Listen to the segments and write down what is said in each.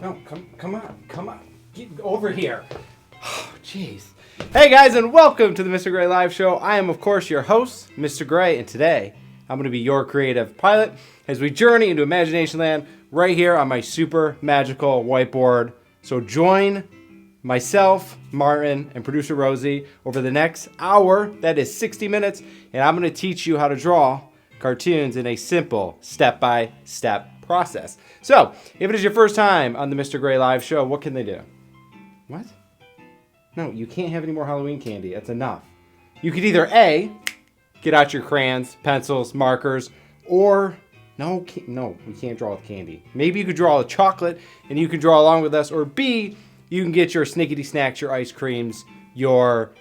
No, come on. Get over here. Oh, jeez. Hey guys, and welcome to the Mr. Gray Live Show. I am, of course, your host, Mr. Gray, and today I'm going to be your creative pilot as we journey into Imagination Land right here on my super magical whiteboard. So join myself, Martin, and producer Rosie over the next hour, that is 60 minutes, and I'm going to teach you how to draw cartoons in a simple step-by-step process. So, if it is your first time on the Mr. Gray Live Show, what can they do? What? No, you can't have any more Halloween candy. That's enough. You could either A, get out your crayons, pencils, markers, or no, we can't draw with candy. Maybe you could draw with chocolate and you can draw along with us, or B, you can get your snickety snacks, your ice creams, your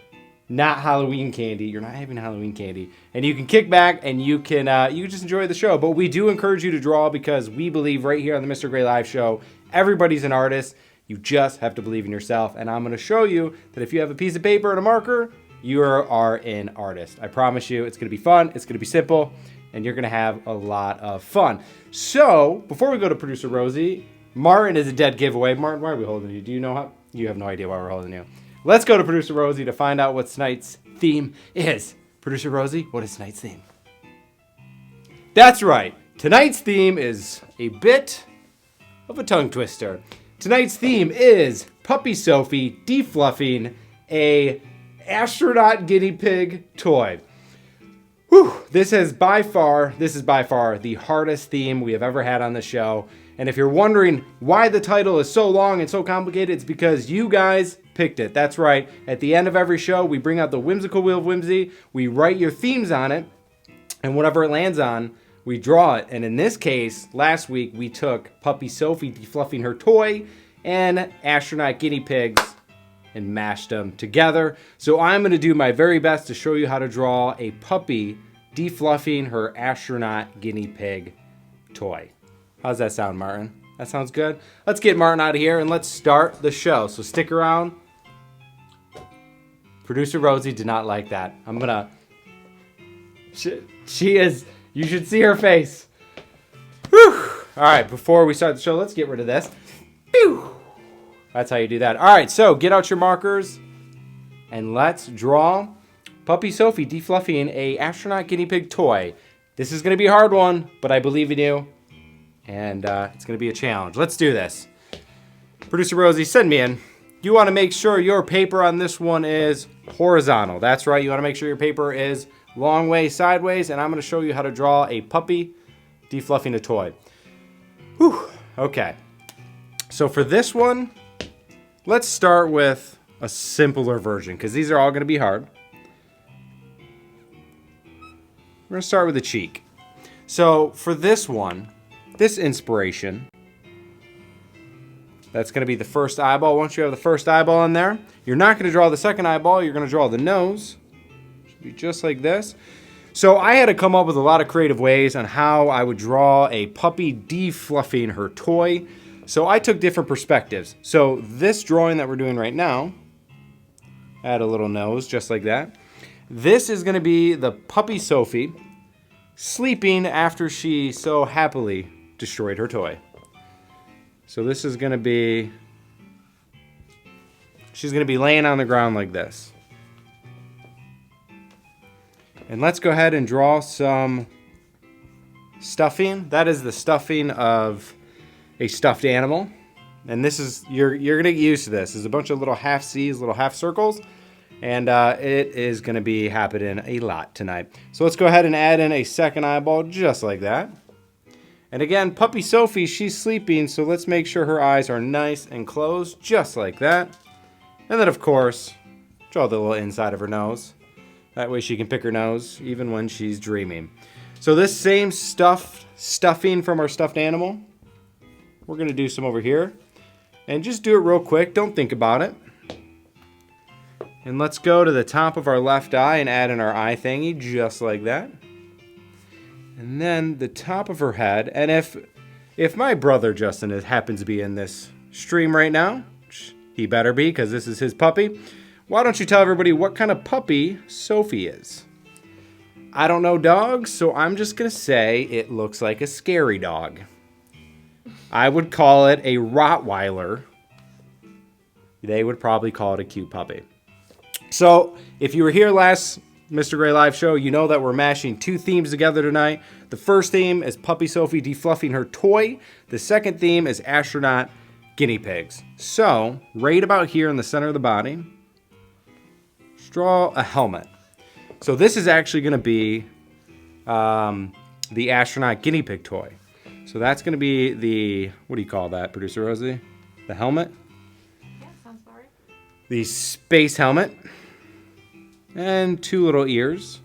not Halloween candy. You're not having Halloween candy. And you can kick back and you can just enjoy the show. But we do encourage you to draw because we believe right here on the Mr. Gray Live Show, everybody's an artist. You just have to believe in yourself. And I'm going to show you that if you have a piece of paper and a marker, you are an artist. I promise you, it's going to be fun. It's going to be simple. And you're going to have a lot of fun. So before we go to producer Rosie, Martin is a dead giveaway. Martin, why are we holding you? Do you know how? You have no idea why we're holding you. Let's go to producer Rosie to find out what tonight's theme is. Producer Rosie, what is tonight's theme? That's right. Tonight's theme is a bit of a tongue twister. Tonight's theme is Puppy Sophie defluffing a astronaut guinea pig toy. Whew, this is by far the hardest theme we have ever had on the show. And if you're wondering why the title is so long and so complicated, it's because you guys picked it. That's right. At the end of every show, we bring out the whimsical wheel of whimsy. We write your themes on it. And whatever it lands on, we draw it. And in this case, last week, we took Puppy Sophie defluffing her toy and astronaut guinea pigs and mashed them together. So I'm going to do my very best to show you how to draw a puppy defluffing her astronaut guinea pig toy. How's that sound, Martin? That sounds good? Let's get Martin out of here and let's start the show. So stick around. Producer Rosie did not like that. She is, you should see her face. Whew. All right, before we start the show, let's get rid of this. Pew. That's how you do that. All right, so get out your markers and let's draw Puppy Sophie defluffing a astronaut guinea pig toy. This is going to be a hard one, but I believe in you. And it's going to be a challenge. Let's do this. Producer Rosie, send me in. You want to make sure your paper on this one is horizontal. That's right. You want to make sure your paper is long way sideways. And I'm going to show you how to draw a puppy defluffing a toy. Whew. Okay. So for this one, let's start with a simpler version because these are all going to be hard. We're going to start with the cheek. So for this one, this inspiration, That's going to be the first eyeball. Once you have the first eyeball in there, you're not going to draw the second eyeball. You're going to draw the nose. Should be just like this. So I had to come up with a lot of creative ways on how I would draw a puppy defluffing her toy. So I took different perspectives. So this drawing that we're doing right now, add a little nose just like that. This is going to be the puppy Sophie sleeping after she so happily destroyed her toy. So this is going to be, she's going to be laying on the ground like this. And let's go ahead and draw some stuffing. That is the stuffing of a stuffed animal. And this is, you're going to get used to this. There's a bunch of little half C's, little half circles. And it is going to be happening a lot tonight. So let's go ahead and add in a second eyeball just like that. And again, puppy Sophie, she's sleeping, so let's make sure her eyes are nice and closed just like that. And then, of course, draw the little inside of her nose. That way she can pick her nose even when she's dreaming. So this same stuffing from our stuffed animal, we're going to do some over here. And just do it real quick. Don't think about it. And let's go to the top of our left eye and add in our eye thingy just like that. And then the top of her head. And if my brother Justin happens to be in this stream right now, which he better be because this is his puppy, why don't you tell everybody what kind of puppy Sophie is? I don't know dogs, so I'm just going to say it looks like a scary dog. I would call it a Rottweiler. They would probably call it a cute puppy. So if you were here last Mr. Gray Live show, you know that we're mashing two themes together tonight. The first theme is Puppy Sophie defluffing her toy. The second theme is Astronaut guinea pigs. So right about here in the center of the body, just draw a helmet. So this is actually going to be the Astronaut guinea pig toy. So that's going to be the, what do you call that, Producer Rosie? The helmet? Yeah, sounds about right. The space helmet. And two little ears.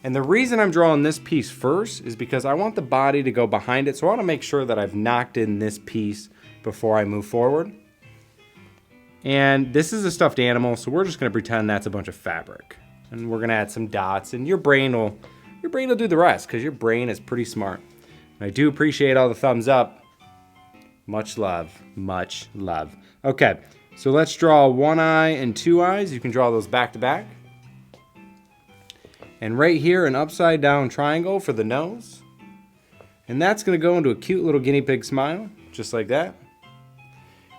And the reason I'm drawing this piece first is because I want the body to go behind it. So I want to make sure that I've knocked in this piece before I move forward. And this is a stuffed animal, so we're just going to pretend that's a bunch of fabric. And we're going to add some dots, and your brain will do the rest because your brain is pretty smart. And I do appreciate all the thumbs up. Much love. Much love. Okay. So let's draw one eye and two eyes. You can draw those back to back. And right here, an upside down triangle for the nose. And that's going to go into a cute little guinea pig smile, just like that.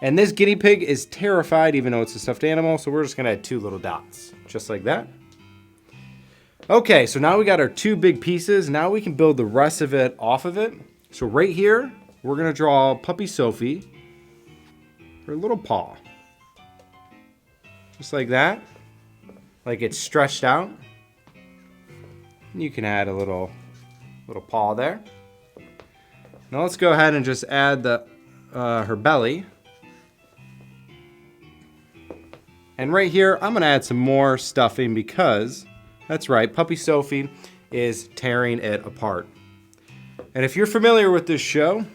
And this guinea pig is terrified, even though it's a stuffed animal. So we're just going to add two little dots, just like that. Okay, so now we got our two big pieces. Now we can build the rest of it off of it. So right here, we're going to draw Puppy Sophie, her little paw. Just like that, like it's stretched out. And you can add a little paw there. Now let's go ahead and just add the her belly. And right here, I'm gonna add some more stuffing because, that's right, Puppy Sophie is tearing it apart. And if you're familiar with this show,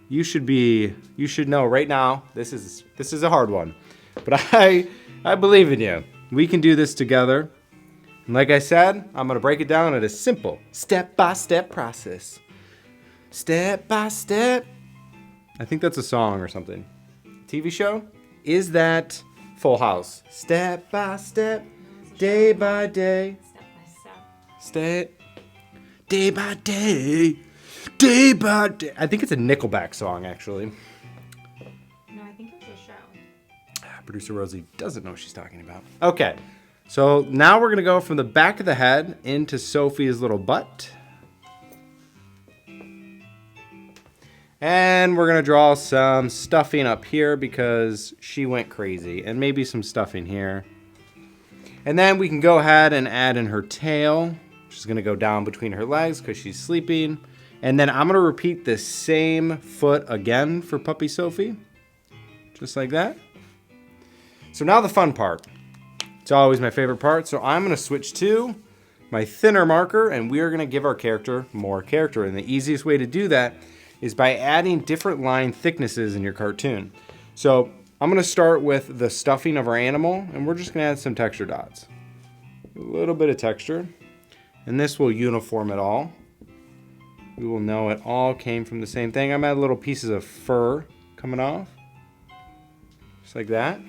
you should know right now, this is a hard one. But I believe in you. We can do this together. And like I said, I'm going to break it down at a simple step-by-step process. Step by step. I think that's a song or something. TV show? Is that Full House? Step by step, day by day. Step. Day by day. Day by day. I think it's a Nickelback song, actually. No, I think it was a show. Producer Rosie doesn't know what she's talking about. Okay, so now we're going to go from the back of the head into Sophie's little butt. And we're going to draw some stuffing up here because she went crazy. And maybe some stuffing here. And then we can go ahead and add in her tail. She's going to go down between her legs because she's sleeping. And then I'm going to repeat the same foot again for Puppy Sophie. Just like that. So now the fun part. It's always my favorite part. So I'm going to switch to my thinner marker, and we are going to give our character more character. And the easiest way to do that is by adding different line thicknesses in your cartoon. So I'm going to start with the stuffing of our animal, and we're just going to add some texture dots. A little bit of texture, and this will uniform it all. We will know it all came from the same thing. I'm adding little pieces of fur coming off, just like that.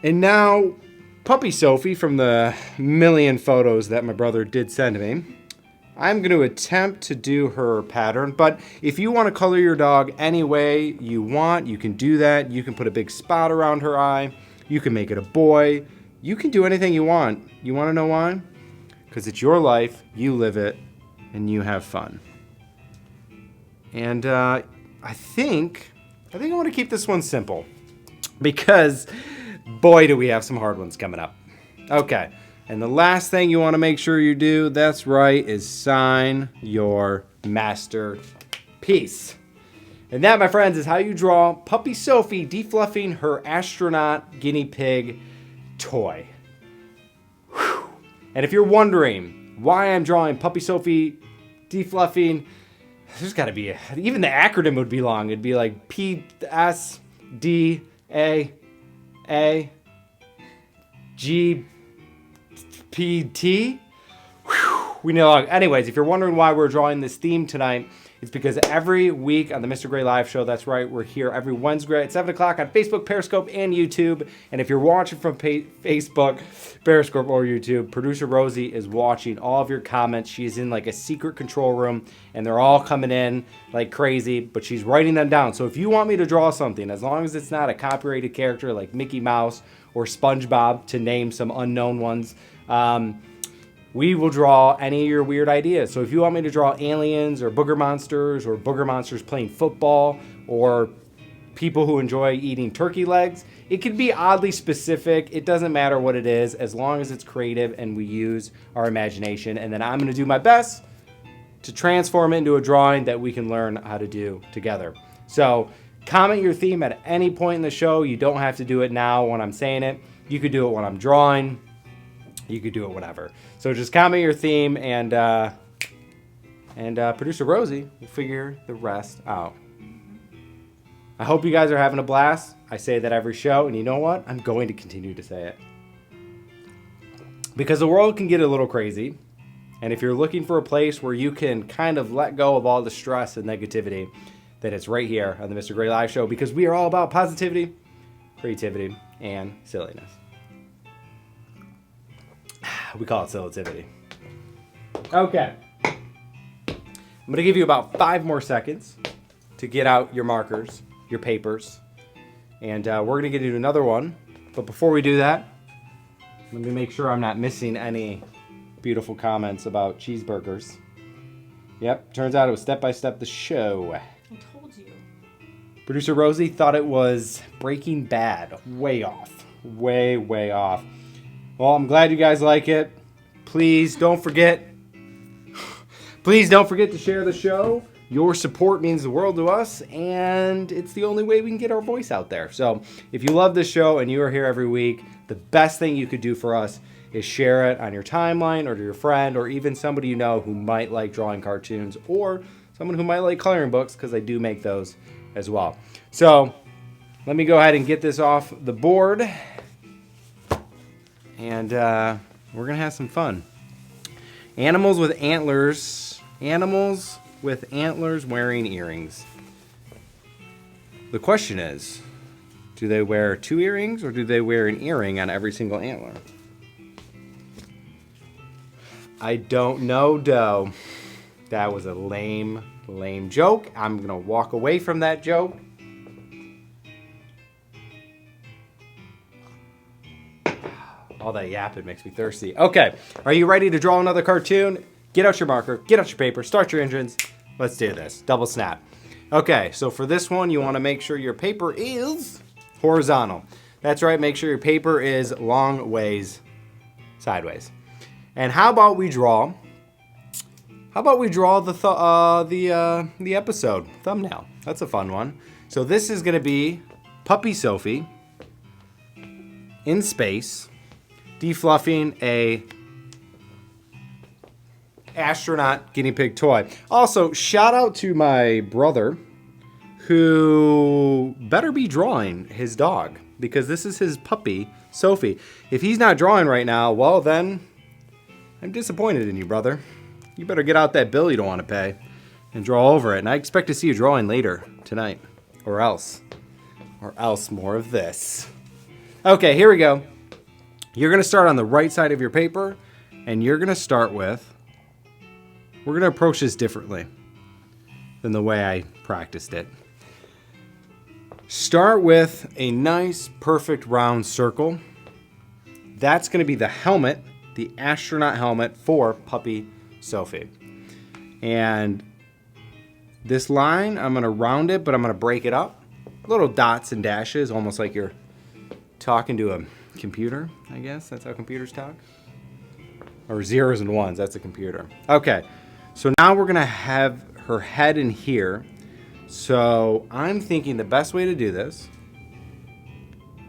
And now, Puppy Sophie, from the million photos that my brother did send me, I'm going to attempt to do her pattern. But if you want to color your dog any way you want, you can do that. You can put a big spot around her eye. You can make it a boy. You can do anything you want. You want to know why? Because it's your life, you live it, and you have fun. And I think I want to keep this one simple, because boy, do we have some hard ones coming up. Okay, and the last thing you want to make sure you do, that's right, is sign your masterpiece. And that, my friends, is how you draw Puppy Sophie defluffing her astronaut guinea pig toy. Whew. And if you're wondering why I'm drawing Puppy Sophie defluffing, there's got to be even the acronym would be long. It'd be like PSDAGPT. We know. Anyways, if you're wondering why we're drawing this theme tonight, it's because every week on the Mr. Gray Live Show, that's right, we're here every Wednesday at 7 o'clock on Facebook, Periscope, and YouTube. And if you're watching from Facebook, Periscope, or YouTube, producer Rosie is watching all of your comments. She's in like a secret control room, and they're all coming in like crazy, but she's writing them down. So if you want me to draw something, as long as it's not a copyrighted character like Mickey Mouse or SpongeBob, to name some unknown ones, we will draw any of your weird ideas. So if you want me to draw aliens or booger monsters playing football, or people who enjoy eating turkey legs, it can be oddly specific. It doesn't matter what it is, as long as it's creative and we use our imagination. And then I'm going to do my best to transform it into a drawing that we can learn how to do together. So comment your theme at any point in the show. You don't have to do it now when I'm saying it. You could do it when I'm drawing. You could do it whenever. So just comment your theme, and producer Rosie will figure the rest out. I hope you guys are having a blast. I say that every show, and you know what? I'm going to continue to say it, because the world can get a little crazy, and if you're looking for a place where you can kind of let go of all the stress and negativity, then it's right here on the Mr. Gray Live Show, because we are all about positivity, creativity, and silliness. We call it relativity. Okay. I'm going to give you about 5 more seconds to get out your markers, your papers, and we're going to get into another one. But before we do that, let me make sure I'm not missing any beautiful comments about cheeseburgers. Yep, turns out it was Step by Step the show. I told you. Producer Rosie thought it was Breaking Bad. Way off. Way off. Well, I'm glad you guys like it. Please don't forget to share the show. Your support means the world to us, and it's the only way we can get our voice out there. So if you love this show and you are here every week, the best thing you could do for us is share it on your timeline, or to your friend, or even somebody you know who might like drawing cartoons, or someone who might like coloring books, because I do make those as well. So let me go ahead and get this off the board. And we're going to have some fun. Animals with antlers. Animals with antlers wearing earrings. The question is, do they wear 2 earrings, or do they wear an earring on every single antler? I don't know, Doe. That was a lame joke. I'm going to walk away from that joke. All that yapping makes me thirsty. Okay, are you ready to draw another cartoon? Get out your marker, get out your paper, start your engines. Let's do this. Double snap. Okay, so for this one, you want to make sure your paper is horizontal. That's right, make sure your paper is long ways sideways. And how about we draw the episode thumbnail? That's a fun one. So this is going to be Puppy Sophie in space, defluffing a astronaut guinea pig toy. Also, shout out to my brother who better be drawing his dog because this is his puppy, Sophie. If he's not drawing right now, well then, I'm disappointed in you, brother. You better get out that bill you don't want to pay and draw over it. And I expect to see you drawing later tonight, or else more of this. Okay, here we go. You're gonna start on the right side of your paper, and you're gonna start with, we're gonna approach this differently than the way I practiced it. Start with a nice, perfect round circle. That's gonna be the helmet, the astronaut helmet for puppy Sophie. And this line, I'm gonna round it, but I'm gonna break it up. Little dots and dashes, almost like you're talking to a computer, I guess. That's how computers talk. Or zeros and ones, that's a computer. Okay, so now we're gonna have her head in here. So I'm thinking the best way to do this,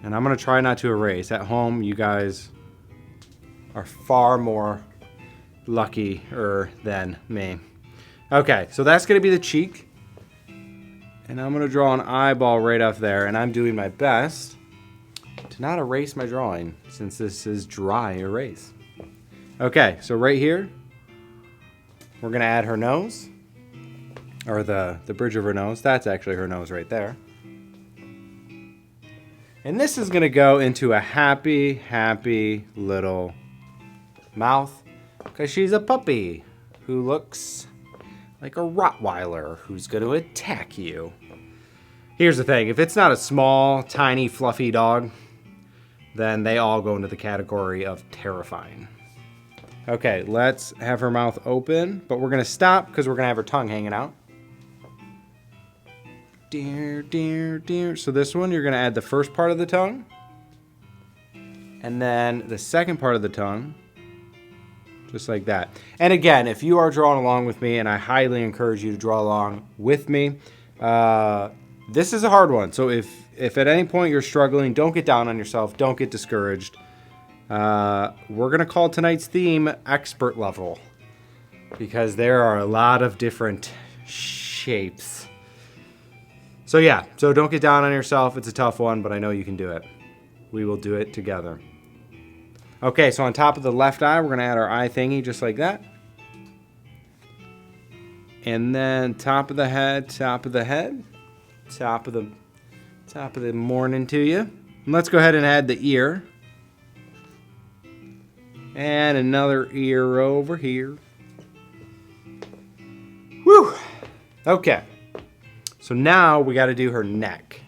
and I'm gonna try not to erase. At home, you guys are far more luckier than me. Okay, so that's gonna be the cheek. And I'm gonna draw an eyeball right up there, and I'm doing my best to not erase my drawing since this is dry erase. Okay, so right here, we're gonna add her nose, or the bridge of her nose. That's actually her nose right there. And this is gonna go into a happy, happy little mouth because she's a puppy who looks like a Rottweiler who's gonna attack you. Here's the thing, if it's not a small, tiny, fluffy dog, then they all go into the category of terrifying. Okay, let's have her mouth open, but we're gonna stop because we're gonna have her tongue hanging out. Dear, dear, dear. So this one, you're gonna add the first part of the tongue, and then the second part of the tongue, just like that. And again, if you are drawing along with me, and I highly encourage you to draw along with me, this is a hard one. So if at any point you're struggling, don't get down on yourself. Don't get discouraged. We're going to call tonight's theme expert level because there are a lot of different shapes. So yeah, so don't get down on yourself. It's a tough one, but I know you can do it. We will do it together. Okay, so on top of the left eye, we're going to add our eye thingy just like that. And then top of the head, top of the head. Top of the morning to you. And let's go ahead and add the ear. And another ear over here. Whew. Okay. So now we got to do her neck.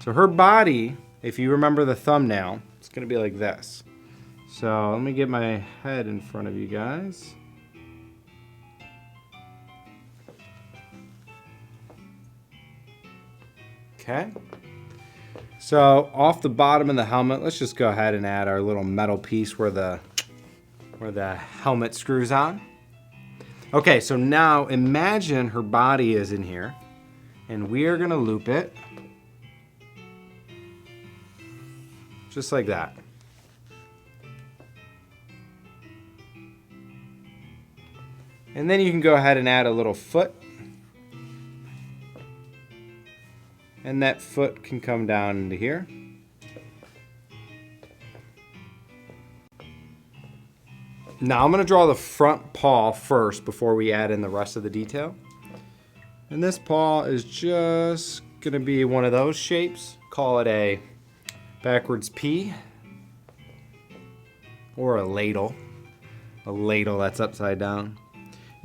So her body, if you remember the thumbnail, it's going to be like this. So let me get my head in front of you guys. Okay, so off the bottom of the helmet, let's just go ahead and add our little metal piece where the helmet screws on. Okay, so now imagine her body is in here, and we are gonna loop it just like that. And then you can go ahead and add a little foot. And that foot can come down into here. Now I'm going to draw the front paw first before we add in the rest of the detail. And this paw is just going to be one of those shapes. Call it a backwards P. Or a ladle. A ladle that's upside down.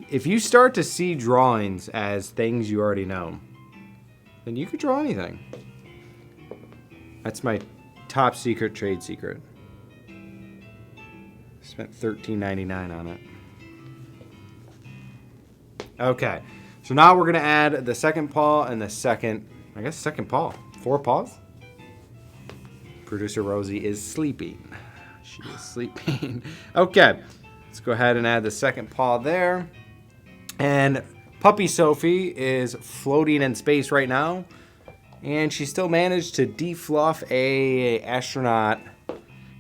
If you start to see drawings as things you already know, then you could draw anything. That's my top secret trade secret. Spent $13.99 on it. Okay, so now we're gonna add the second paw and the second paw. 4 paws? Producer Rosie is sleeping. She is sleeping. Okay, let's go ahead and add the second paw there. And Puppy Sophie is floating in space right now, and she still managed to defluff a astronaut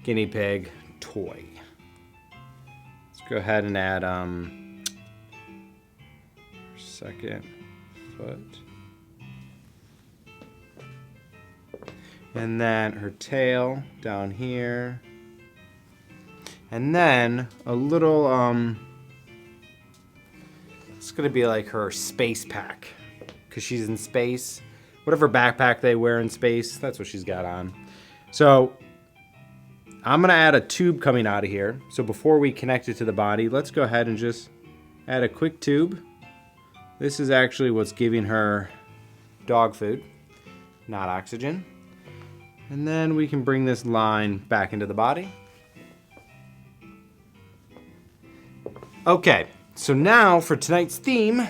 guinea pig toy. Let's go ahead and add second foot. And then her tail down here. And then a little, it's gonna be like her space pack, because she's in space. Whatever backpack they wear in space, that's what she's got on. So I'm gonna add a tube coming out of here. So before we connect it to the body, let's go ahead and just add a quick tube. This is actually what's giving her dog food, not oxygen. And then we can bring this line back into the body. Okay, so now for tonight's theme,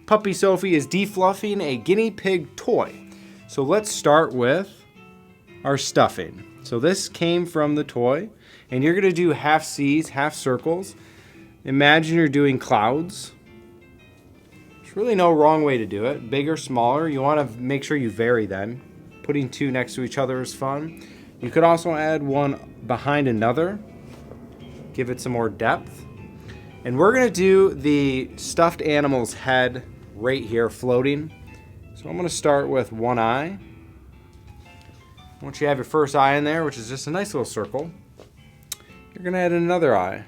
Puppy Sophie is defluffing a guinea pig toy. So let's start with our stuffing. So this came from the toy, and you're gonna do half C's, half circles. Imagine you're doing clouds. There's really no wrong way to do it. Big or smaller, you wanna make sure you vary them. Putting two next to each other is fun. You could also add one behind another, give it some more depth. And we're gonna do the stuffed animal's head right here floating. So I'm gonna start with one eye. Once you have your first eye in there, which is just a nice little circle, you're gonna add another eye.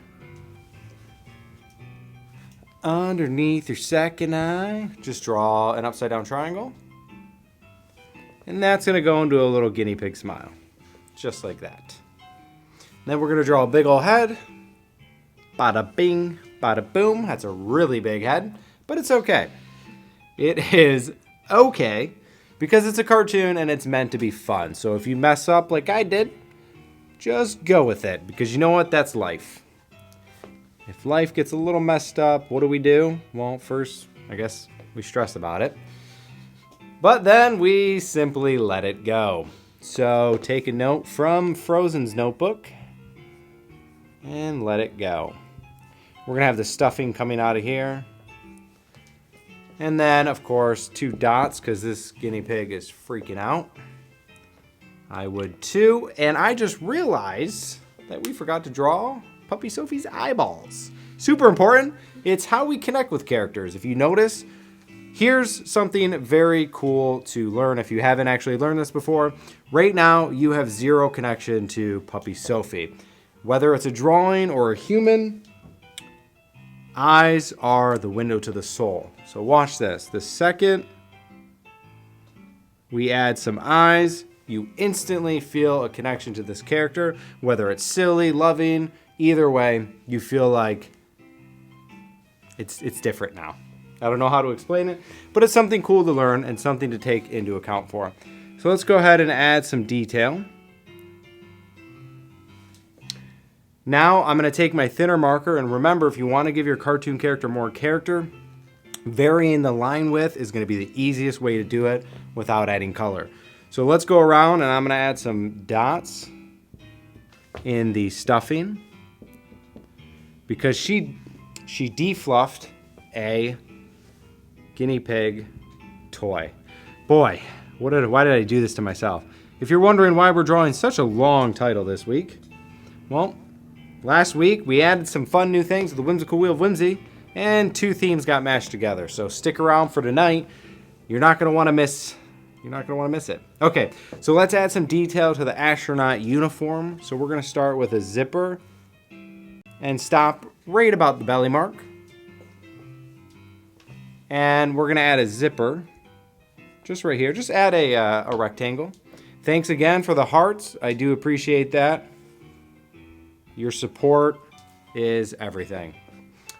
Underneath your second eye, just draw an upside down triangle. And that's gonna go into a little guinea pig smile, just like that. Then we're gonna draw a big old head. Bada bing, bada boom. That's a really big head, but it's okay. It is okay because it's a cartoon and it's meant to be fun. So if you mess up like I did, just go with it, because you know what? That's life. If life gets a little messed up, what do? Well, first, I guess we stress about it. But then we simply let it go. So take a note from Frozen's notebook and let it go. We're gonna have the stuffing coming out of here. And then, of course, 2 dots, because this guinea pig is freaking out. I would too. And I just realized that we forgot to draw Puppy Sophie's eyeballs. Super important. It's how we connect with characters. If you notice, here's something very cool to learn if you haven't actually learned this before. Right now, you have 0 connection to Puppy Sophie. Whether it's a drawing or a human, eyes are the window to the soul. So watch this. The second we add some eyes, you instantly feel a connection to this character. Whether it's silly, loving, either way, you feel like it's different now. I don't know how to explain it, but it's something cool to learn and something to take into account for. So let's go ahead and add some detail. Now I'm going to take my thinner marker, and remember, if you want to give your cartoon character more character, varying the line width is going to be the easiest way to do it without adding color. So let's go around, and I'm going to add some dots in the stuffing, because she defluffed a guinea pig toy. Boy, why did I do this to myself? If you're wondering why we're drawing such a long title this week, well, last week we added some fun new things with the Whimsical Wheel of Whimsy, and 2 themes got mashed together. So stick around for tonight. You're not gonna want to miss it. Okay, so let's add some detail to the astronaut uniform. So we're gonna start with a zipper and stop right about the belly mark. And we're gonna add a zipper just right here. Just add a rectangle. Thanks again for the hearts. I do appreciate that. Your support is everything.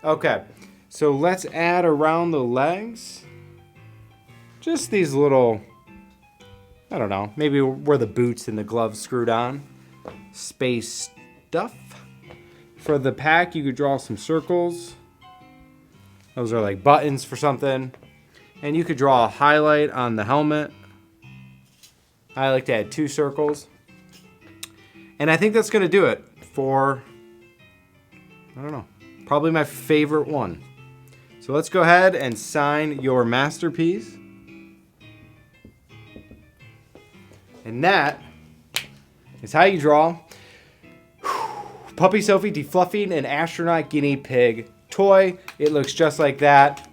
Okay, so let's add around the legs just these little, I don't know, maybe where the boots and the gloves screwed on. Space stuff. For the pack, you could draw some circles. Those are like buttons for something. And you could draw a highlight on the helmet. I like to add 2 circles. And I think that's going to do it for, I don't know, probably my favorite one. So let's go ahead and sign your masterpiece. And that is how you draw Puppy Sophie defluffing an astronaut guinea pig toy. It looks just like that.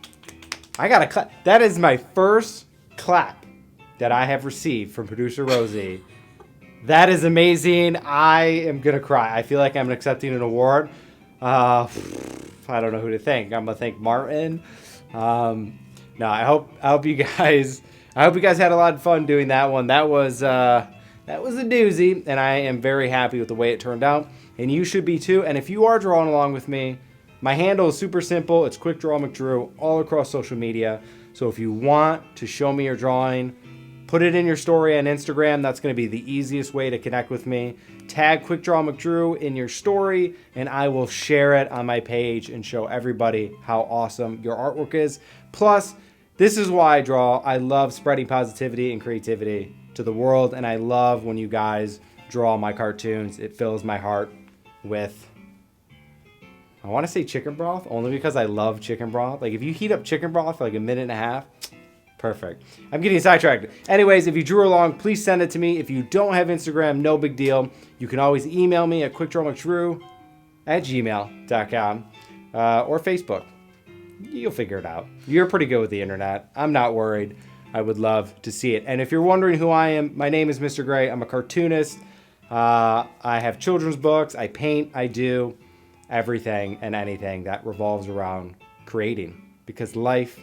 I got a clap. That is my first clap that I have received from producer Rosie. That is amazing. I am going to cry. I feel like I'm accepting an award. I don't know who to thank. I'm going to thank Martin. No, I hope you guys had a lot of fun doing that one. That was a doozy, and I am very happy with the way it turned out. And you should be too. And if you are drawing along with me, my handle is super simple. It's QuickDraw McDrew all across social media. So if you want to show me your drawing, put it in your story on Instagram. That's going to be the easiest way to connect with me. Tag QuickDraw McDrew in your story, and I will share it on my page and show everybody how awesome your artwork is. Plus, this is why I draw. I love spreading positivity and creativity to the world, and I love when you guys draw my cartoons. It fills my heart with, I want to say chicken broth, only because I love chicken broth. Like, if you heat up chicken broth for like a minute and a half, perfect. I'm getting sidetracked. Anyways, if you drew along, please send it to me. If you don't have Instagram, no big deal. You can always email me at quickdrawmcdrew@gmail.com or Facebook. You'll figure it out. You're pretty good with the internet. I'm not worried. I would love to see it. And if you're wondering who I am, my name is Mr. Gray. I'm a cartoonist. I have children's books. I paint. I do everything and anything that revolves around creating. Because life,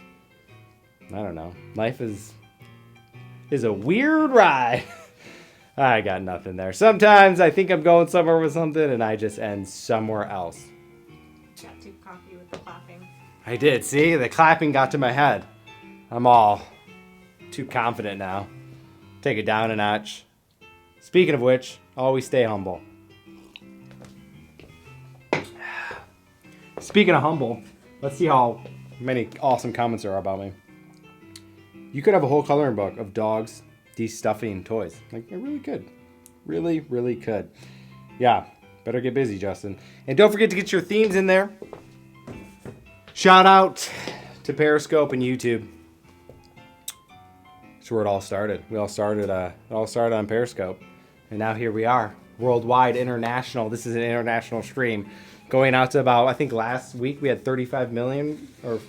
I don't know. Life is a weird ride. I got nothing there. Sometimes I think I'm going somewhere with something and I just end somewhere else. Got too cocky with the clapping. I did. See, the clapping got to my head. I'm all too confident now. Take it down a notch. Speaking of which, always stay humble. Speaking of humble, let's see how many awesome comments there are about me. You could have a whole coloring book of dogs de-stuffing toys. Like, it really could. Really, really could. Yeah, better get busy, Justin. And don't forget to get your themes in there. Shout out to Periscope and YouTube. That's where it all started. It all started on Periscope. And now here we are. Worldwide, international. This is an international stream. Going out to about, I think last week we had 35 million, or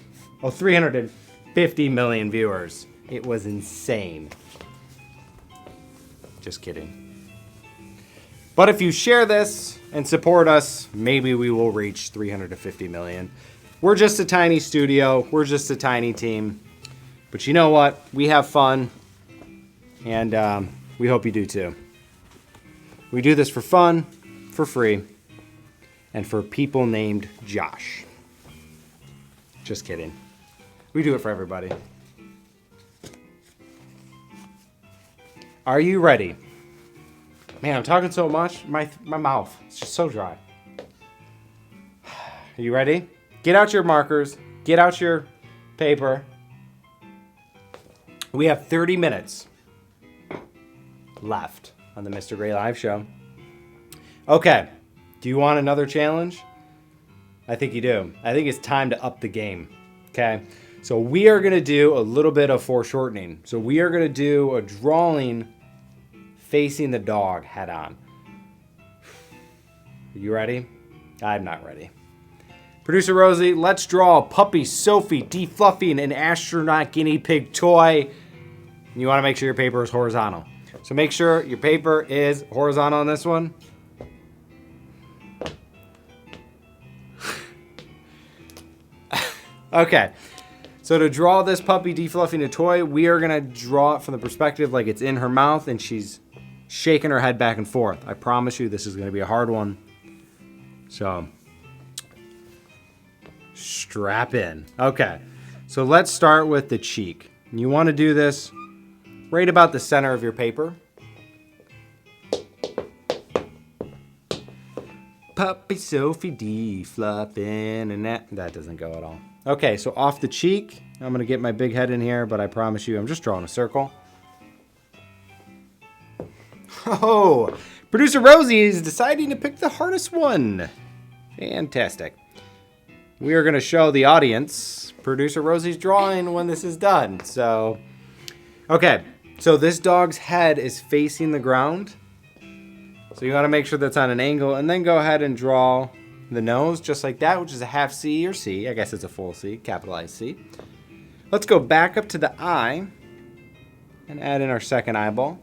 350 million viewers. It was insane. Just kidding. But if you share this and support us, maybe we will reach 350 million. We're just a tiny studio. We're just a tiny team. But you know what? We have fun. And we hope you do too. We do this for fun, for free, and for people named Josh. Just kidding. We do it for everybody. Are you ready? Man, I'm talking so much. My mouth is just so dry. Are you ready? Get out your markers. Get out your paper. We have 30 minutes left on the Mr. Gray Live Show. Okay. Do you want another challenge? I think you do. I think it's time to up the game. Okay. So we are going to do a little bit of foreshortening. So we are going to do a drawing facing the dog head on. Are you ready? I'm not ready. Producer Rosie, let's draw a puppy Sophie defluffing an astronaut guinea pig toy. You want to make sure your paper is horizontal. So make sure your paper is horizontal on this one. Okay. So to draw this puppy defluffing a toy, we are going to draw it from the perspective like it's in her mouth and she's shaking her head back and forth. I promise you this is going to be a hard one. So strap in. Okay. So let's start with the cheek. You want to do this right about the center of your paper. Puppy Sophie defluffing, and that doesn't go at all. Okay, so off the cheek, I'm going to get my big head in here, but I promise you I'm just drawing a circle. Oh, producer Rosie is deciding to pick the hardest one. Fantastic. We are going to show the audience producer Rosie's drawing when this is done. So, okay, so this dog's head is facing the ground. So you want to make sure that's on an angle, and then go ahead and draw the nose just like that, which is a half C or C. I guess it's a full C, capitalized C. Let's go back up to the eye and add in our second eyeball.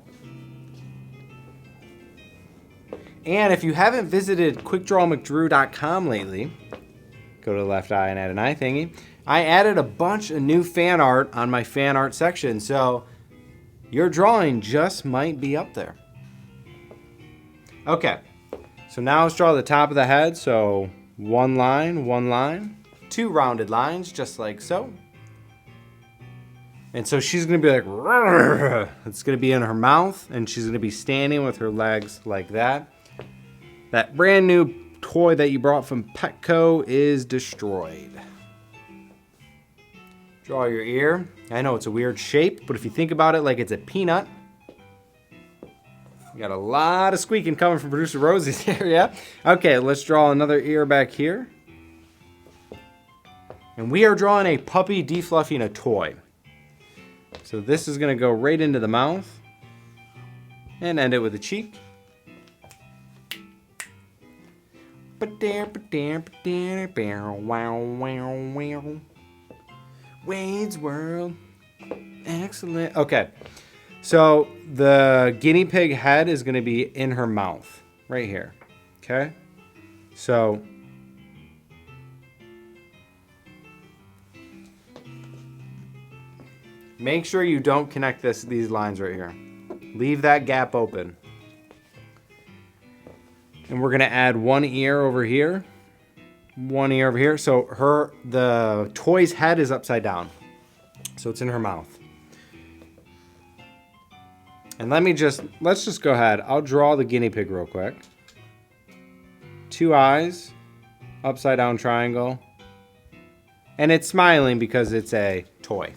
And if you haven't visited QuickDrawMcDrew.com lately, go to the left eye and add an eye thingy. I added a bunch of new fan art on my fan art section, so your drawing just might be up there. Okay, so now let's draw the top of the head. So one line, two rounded lines, just like so. And so she's gonna be like, "Rrr." It's gonna be in her mouth, and she's gonna be standing with her legs like that. That brand new toy that you brought from Petco is destroyed. Draw your ear. I know it's a weird shape, but if you think about it like it's a peanut, you got a lot of squeaking coming from producer Rosie's here, yeah? Okay, let's draw another ear back here. And we are drawing a puppy defluffing a toy. So this is gonna go right into the mouth and end it with a cheek. Wade's World. Excellent. Okay. So the guinea pig head is going to be in her mouth right here. Okay. So make sure you don't connect these lines right here. Leave that gap open. And we're going to add one ear over here. One ear over here. So the toy's head is upside down. So it's in her mouth. And let's just go ahead. I'll draw the guinea pig real quick. Two eyes, upside down triangle. And it's smiling because it's a toy.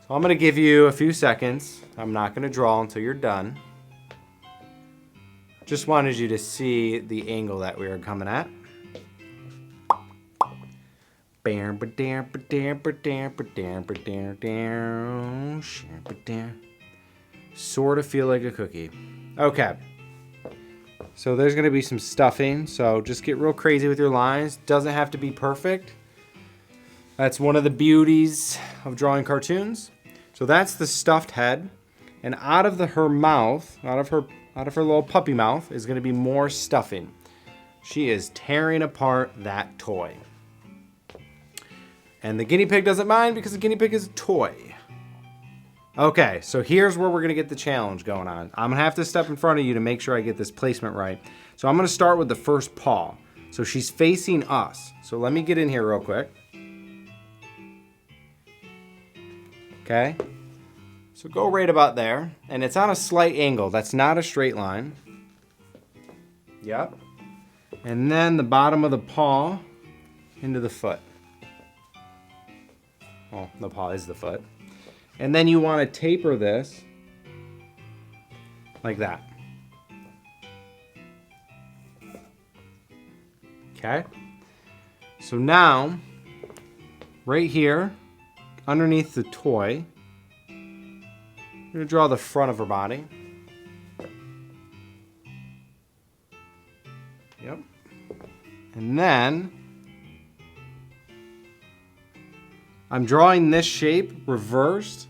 So I'm going to give you a few seconds. I'm not going to draw until you're done. Just wanted you to see the angle that we were coming at. Sort of feel like a cookie. Okay. So there's going to be some stuffing. So just get real crazy with your lines. Doesn't have to be perfect. That's one of the beauties of drawing cartoons. So that's the stuffed head. And out of her mouth, out of her little puppy mouth, is going to be more stuffing. She is tearing apart that toy. And the guinea pig doesn't mind because the guinea pig is a toy. Okay, so here's where we're going to get the challenge going on. I'm going to have to step in front of you to make sure I get this placement right. So I'm going to start with the first paw. So she's facing us. So let me get in here real quick. Okay. So go right about there. And it's on a slight angle. That's not a straight line. Yep. And then the bottom of the paw into the foot. Well, the paw is the foot. And then you want to taper this like that. Okay. So now, right here, underneath the toy, I'm going to draw the front of her body. Yep. And then I'm drawing this shape reversed.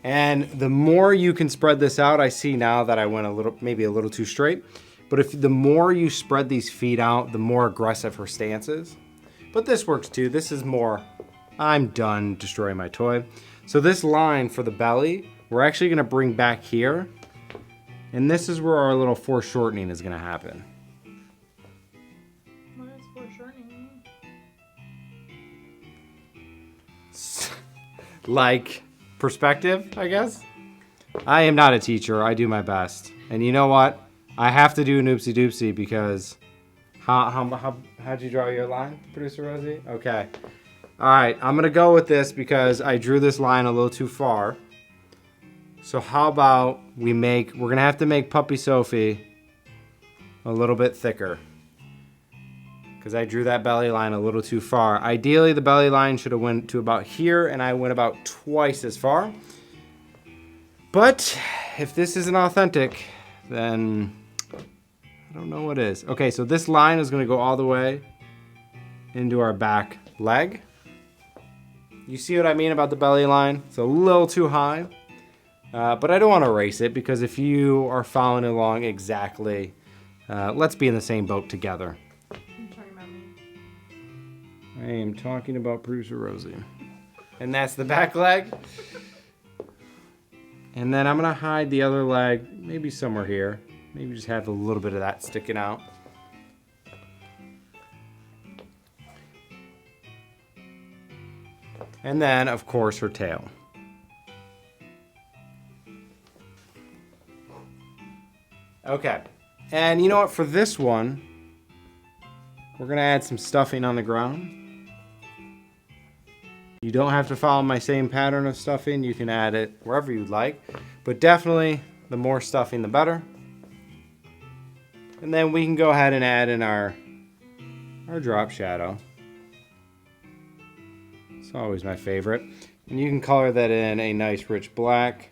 And the more you can spread this out, I see now that I went maybe a little too straight. But if the more you spread these feet out, the more aggressive her stance is. But this works too. This is more, I'm done destroying my toy. So this line for the belly, we're actually going to bring back here. And this is where our little foreshortening is going to happen. What is foreshortening? Like perspective, I guess. I am not a teacher. I do my best. And you know what? I have to do an oopsie doopsie because how'd you draw your line, Producer Rosie? Okay. All right, I'm gonna go with this because I drew this line a little too far. So how about we're gonna have to make Puppy Sophie a little bit thicker because I drew that belly line a little too far. Ideally, the belly line should have went to about here, and I went about twice as far. But if this isn't authentic, then I don't know what it is. Okay, so this line is going to go all the way into our back leg. You see what I mean about the belly line? It's a little too high, but I don't want to erase it because if you are following along exactly, let's be in the same boat together. I'm talking about me. I am talking about producer Rosie. And that's the back leg. And then I'm going to hide the other leg, maybe somewhere here. Maybe just have a little bit of that sticking out. And then, of course, her tail. Okay. And you know what? For this one, we're going to add some stuffing on the ground. You don't have to follow my same pattern of stuffing. You can add it wherever you'd like. But definitely, the more stuffing, the better. And then we can go ahead and add in our drop shadow. It's always my favorite. And you can color that in a nice rich black.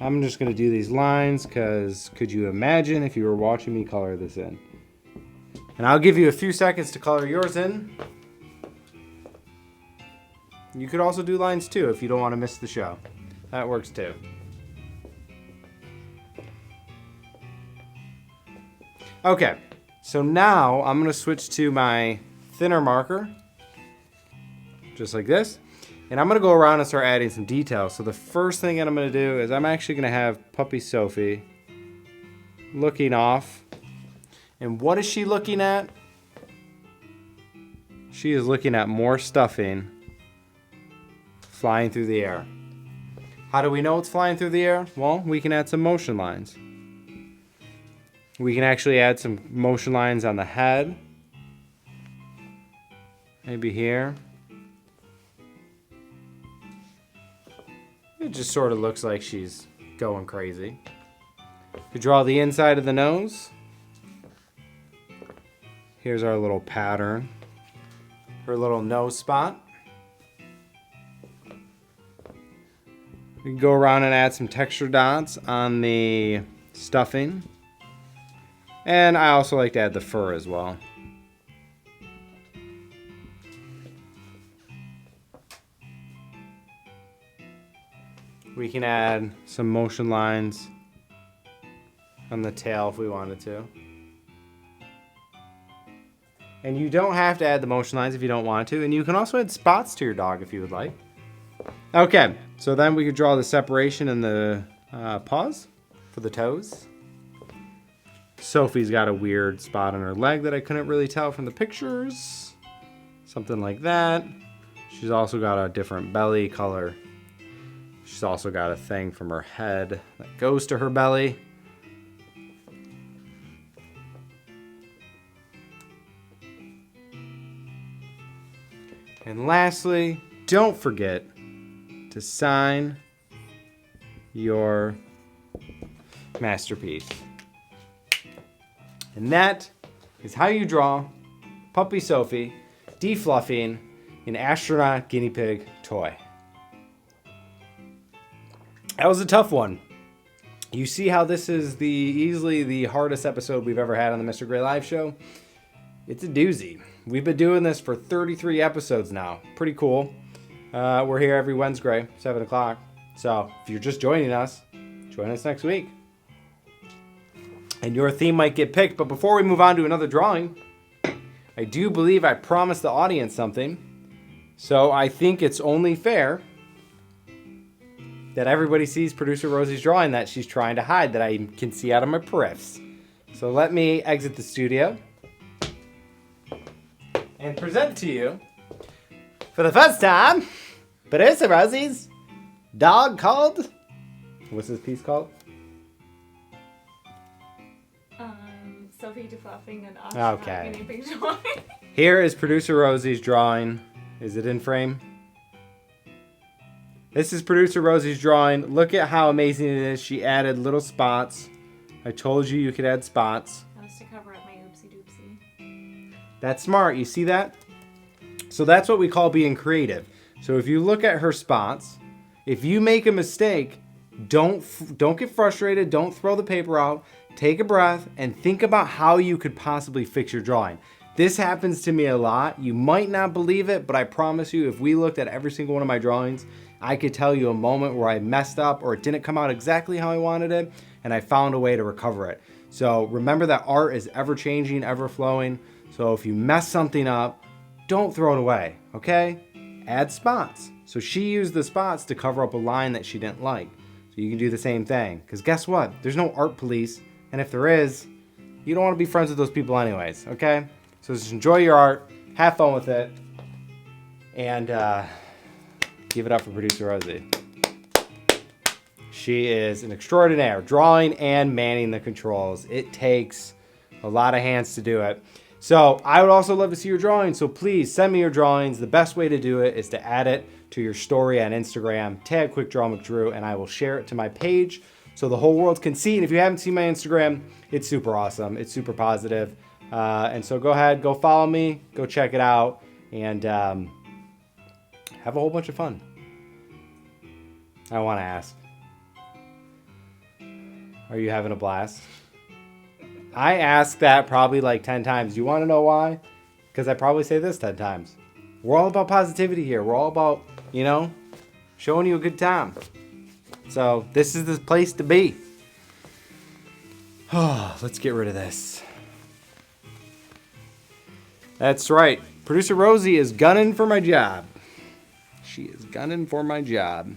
I'm just going to do these lines because could you imagine if you were watching me color this in? And I'll give you a few seconds to color yours in. You could also do lines too if you don't want to miss the show. That works too. Okay, so now I'm going to switch to my thinner marker, just like this. And I'm going to go around and start adding some details. So the first thing that I'm going to do is I'm actually going to have puppy Sophie looking off. And what is she looking at? She is looking at more stuffing flying through the air. How do we know it's flying through the air? Well, we can add some motion lines. We can actually add some motion lines on the head. Maybe here. It just sort of looks like she's going crazy. To draw the inside of the nose. Here's our little pattern. Her little nose spot. We can go around and add some texture dots on the stuffing. And I also like to add the fur as well. We can add some motion lines on the tail if we wanted to. And you don't have to add the motion lines if you don't want to. And you can also add spots to your dog if you would like. Okay, so then we could draw the separation in the paws for the toes. Sophie's got a weird spot on her leg that I couldn't really tell from the pictures. Something like that. She's also got a different belly color. She's also got a thing from her head that goes to her belly. And lastly, don't forget to sign your masterpiece. And that is how you draw Puppy Sophie defluffing an astronaut guinea pig toy. That was a tough one. You see how this is easily the hardest episode we've ever had on the Mr. Gray Live show? It's a doozy. We've been doing this for 33 episodes now. Pretty cool. We're here every Wednesday, 7 o'clock. So if you're just joining us, join us next week. And your theme might get picked. But before we move on to another drawing, I do believe I promised the audience something. So I think it's only fair that everybody sees producer Rosie's drawing that she's trying to hide that I can see out of my periffs. So let me exit the studio and present to you, for the first time, producer Rosie's dog called... What's this piece called? Sophie Defluffing and Astronaut Okay. Guinea pig toy. Here is producer Rosie's drawing. Is it in frame? This is producer Rosie's drawing. Look at how amazing it is. She added little spots. I told you could add spots. That was to cover up my oopsie doopsie. That's smart. You see that? So that's what we call being creative. So if you look at her spots, if you make a mistake, don't get frustrated. Don't throw the paper out. take a breath and think about how you could possibly fix your drawing. This happens to me a lot. You might not believe it, but I promise you, if we looked at every single one of my drawings, I could tell you a moment where I messed up or it didn't come out exactly how I wanted it, and I found a way to recover it. So remember that art is ever changing, ever flowing. So if you mess something up, don't throw it away, okay? Add spots. So she used the spots to cover up a line that she didn't like. So you can do the same thing. Because guess what? There's no art police. And if there is, you don't want to be friends with those people anyways, okay? So just enjoy your art, have fun with it, and give it up for producer Rosie. She is an extraordinaire, drawing and manning the controls. It takes a lot of hands to do it. So I would also love to see your drawings, so please send me your drawings. The best way to do it is to add it to your story on Instagram, tag QuickDraw McDrew, and I will share it to my page so the whole world can see. And if you haven't seen my Instagram, it's super awesome. It's super positive. And so go ahead, go follow me, go check it out, and have a whole bunch of fun. I want to ask, are you having a blast? I ask that probably like 10 times. You want to know why? Because I probably say this 10 times. We're all about positivity here. We're all about, showing you a good time. So this is the place to be. Oh, let's get rid of this. That's right. Producer Rosie is gunning for my job. She is gunning for my job.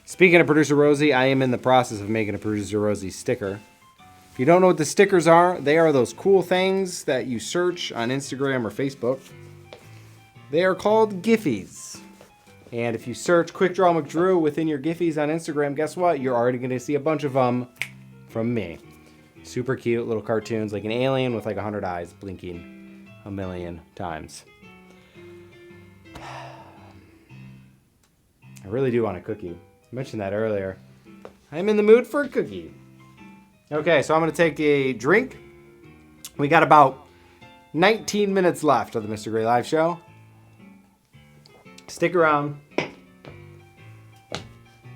Speaking of Producer Rosie, I am in the process of making a Producer Rosie sticker. If you don't know what the stickers are, they are those cool things that you search on Instagram or Facebook. They are called Giphies. And if you search QuickDraw McDrew within your Giphies on Instagram, guess what? You're already going to see a bunch of them from me. Super cute little cartoons, like an alien with like 100 eyes blinking a million times. I really do want a cookie. I mentioned that earlier. I'm in the mood for a cookie. Okay, so I'm going to take a drink. We got about 19 minutes left of the Mr. Gray Live Show. Stick around.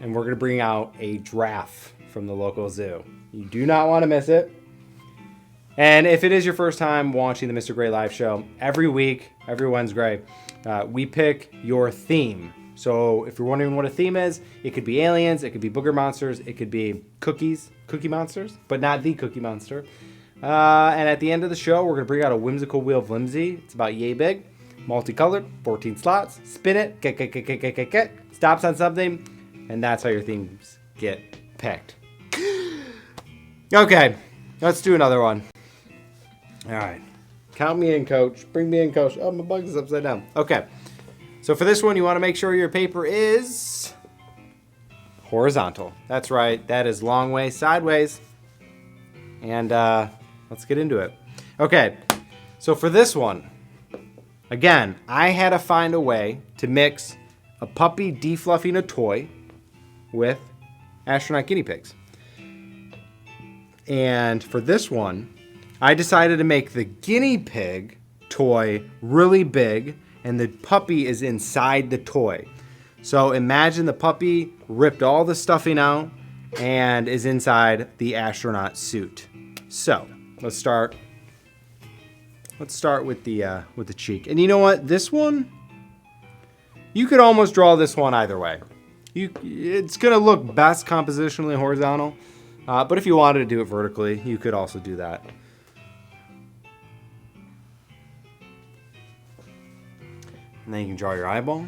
And we're going to bring out a giraffe from the local zoo. You do not want to miss it. And if it is your first time watching the Mr. Gray Live Show, every week, every Wednesday, we pick your theme. So if you're wondering what a theme is, it could be aliens, it could be booger monsters, it could be cookie monsters, but not the Cookie Monster. And at the end of the show, we're going to bring out a whimsical wheel of whimsy. It's about yay big, multicolored, 14 slots, spin it, get, stops on something, and that's how your themes get picked. Okay, let's do another one. All right. Count me in, coach. Bring me in, coach. Oh, my bug is upside down. Okay. So for this one, you want to make sure your paper is horizontal. That's right. That is long way sideways. And let's get into it. Okay. So for this one, again, I had to find a way to mix a puppy defluffing a toy with astronaut guinea pigs. And for this one, I decided to make the guinea pig toy really big, and the puppy is inside the toy. So imagine the puppy ripped all the stuffing out and is inside the astronaut suit. So let's start with the cheek. And you know what? This one, you could almost draw this one either way. It's gonna look best compositionally horizontal, but if you wanted to do it vertically, you could also do that. And then you can draw your eyeball.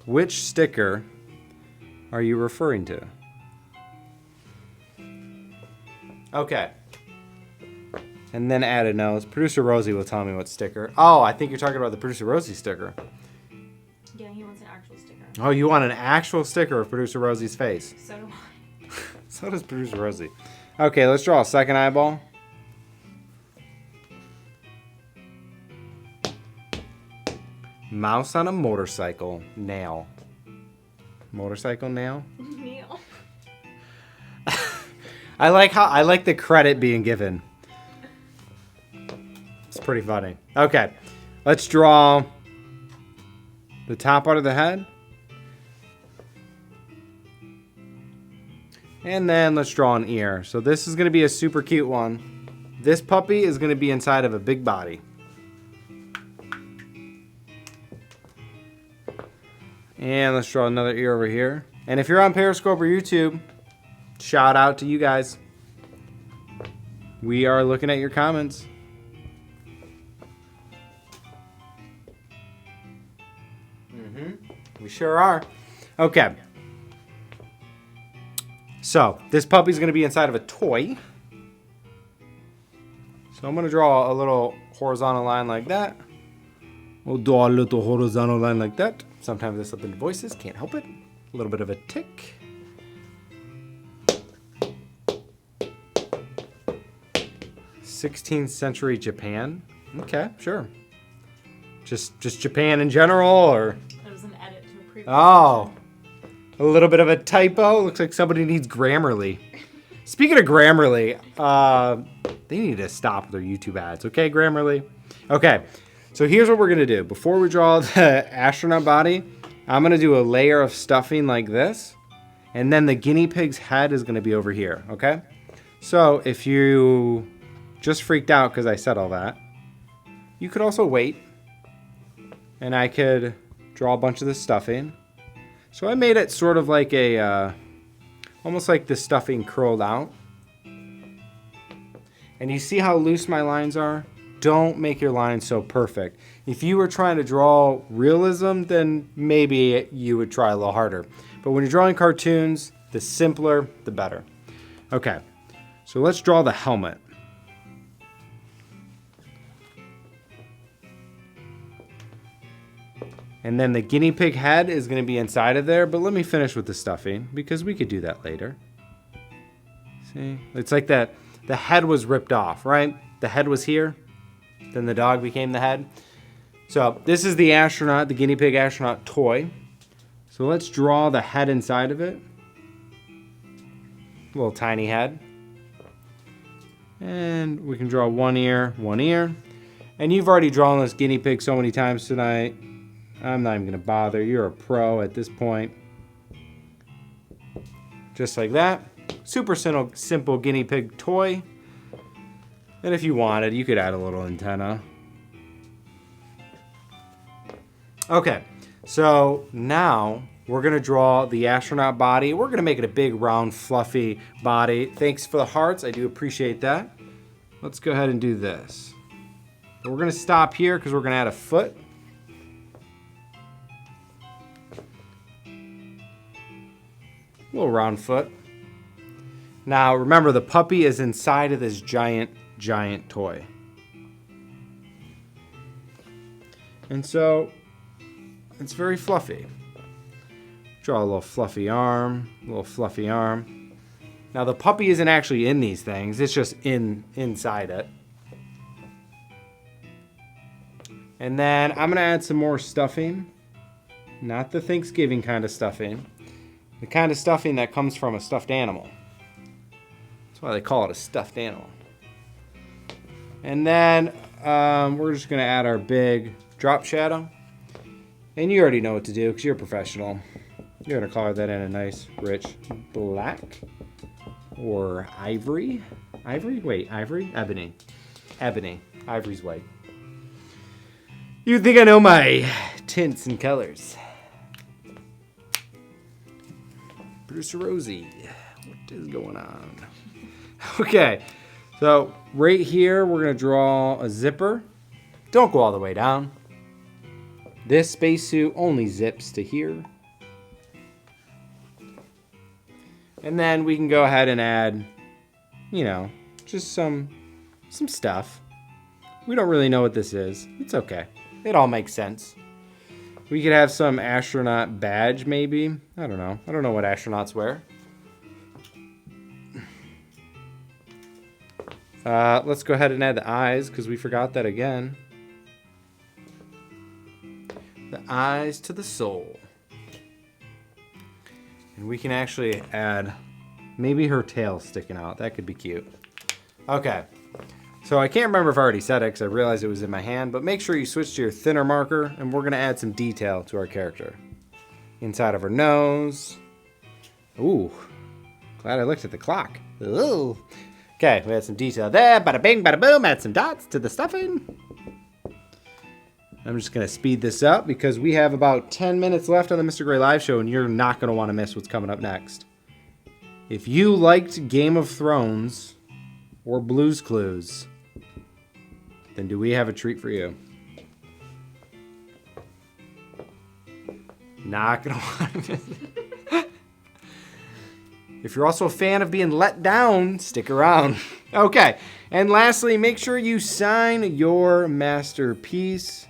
Which sticker are you referring to? Okay. And then add a nose. Producer Rosie will tell me what sticker. Oh, I think you're talking about the Producer Rosie sticker. Yeah, he wants an actual sticker. Oh, you want an actual sticker of Producer Rosie's face. So do I. So does Producer Rosie. Okay, let's draw a second eyeball. Mouse on a motorcycle. Nail. Motorcycle nail? Neil. I like the credit being given. It's pretty funny. Okay. Let's draw the top part of the head And then let's draw an ear. So this is going to be a super cute one. This puppy is going to be inside of a big body. And let's draw another ear over here. And if you're on Periscope or YouTube, shout out to you guys. We are looking at your comments. We sure are. Okay. So, this puppy's going to be inside of a toy. So, I'm going to draw a little horizontal line like that. We'll draw a little horizontal line like that. Sometimes I slip into voices, can't help it. A little bit of a tick. (16th century Japan. Okay, sure. Just Japan in general, or? That was an edit to a previous. Oh, a little bit of a typo. Looks like somebody needs Grammarly. Speaking of Grammarly, they need to stop their YouTube ads. Okay, Grammarly. Okay, so here's what we're gonna do. Before we draw the astronaut body, I'm gonna do a layer of stuffing like this, and then the guinea pig's head is gonna be over here. Okay, so if you just freaked out because I said all that, you could also wait, and I could draw a bunch of the stuffing. So I made it sort of like a, almost like the stuffing curled out. And you see how loose my lines are? Don't make your lines so perfect. If you were trying to draw realism, then maybe you would try a little harder. But when you're drawing cartoons, the simpler, the better. Okay, so let's draw the helmet. And then the guinea pig head is going to be inside of there, but let me finish with the stuffing because we could do that later. See? It's like that the head was ripped off, right? The head was here, then the dog became the head. So this is the astronaut, the guinea pig astronaut toy. So let's draw the head inside of it. Little tiny head. And we can draw one ear, one ear. And you've already drawn this guinea pig so many times tonight. I'm not even going to bother. You're a pro at this point. Just like that. Super simple guinea pig toy. And if you wanted, you could add a little antenna. Okay, so now we're going to draw the astronaut body. We're going to make it a big, round, fluffy body. Thanks for the hearts. I do appreciate that. Let's go ahead and do this. But we're going to stop here because we're going to add a foot. Little round foot. Now remember, the puppy is inside of this giant toy. And so it's very fluffy. Draw a little fluffy arm, Now the puppy isn't actually in these things, it's just inside it. And then I'm gonna add some more stuffing. Not the Thanksgiving kind of stuffing. The kind of stuffing that comes from a stuffed animal. That's why they call it a stuffed animal. And then we're just going to add our big drop shadow. And you already know what to do because you're a professional. You're going to color that in a nice, rich black. Or ivory. Ivory? Wait, ivory? Ebony. Ebony. Ivory's white. You think I know my tints and colors. Producer Rosie, what is going on? Okay, so right here we're going to draw a zipper. Don't go all the way down. This spacesuit only zips to here. And then we can go ahead and add, you know, just some stuff. We don't really know what this is. It's okay. It all makes sense. We could have some astronaut badge, maybe. I don't know. I don't know what astronauts wear. Let's go ahead and add the eyes, because we forgot that again. The eyes to the soul. And we can actually add maybe her tail sticking out. That could be cute. Okay. So I can't remember if I already said it because I realized it was in my hand, but make sure you switch to your thinner marker and we're going to add some detail to our character. Inside of her nose. Ooh, Glad I looked at the clock. Ooh. Okay, we had some detail there. Bada bing, bada boom. Add some dots to the stuffing. I'm just going to speed this up because we have about 10 minutes left on the Mr. Gray Live Show, and you're not going to want to miss what's coming up next. If you liked Game of Thrones or Blue's Clues, then do we have a treat for you? Not going to want to miss it. If you're also a fan of being let down, stick around. Okay, and lastly, make sure you sign your masterpiece.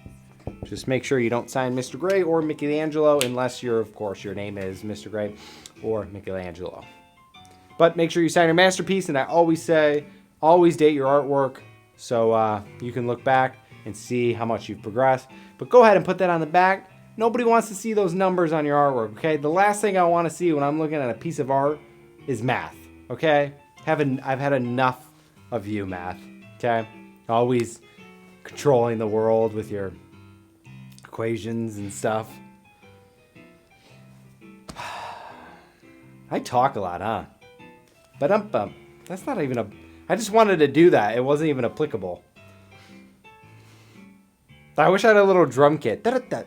Just make sure you don't sign Mr. Gray or Michelangelo unless of course, your name is Mr. Gray or Michelangelo. But make sure you sign your masterpiece, and I always say, always date your artwork so you can look back and see how much you've progressed. But go ahead and put that on the back. Nobody wants to see those numbers on your artwork, okay? The last thing I want to see when I'm looking at a piece of art is math, okay? I've had enough of you, math, okay? Always controlling the world with your equations and stuff. I talk a lot, huh? Ba-dum-bum. That's not even I just wanted to do that. It wasn't even applicable. I wish I had a little drum kit. Da-da-da.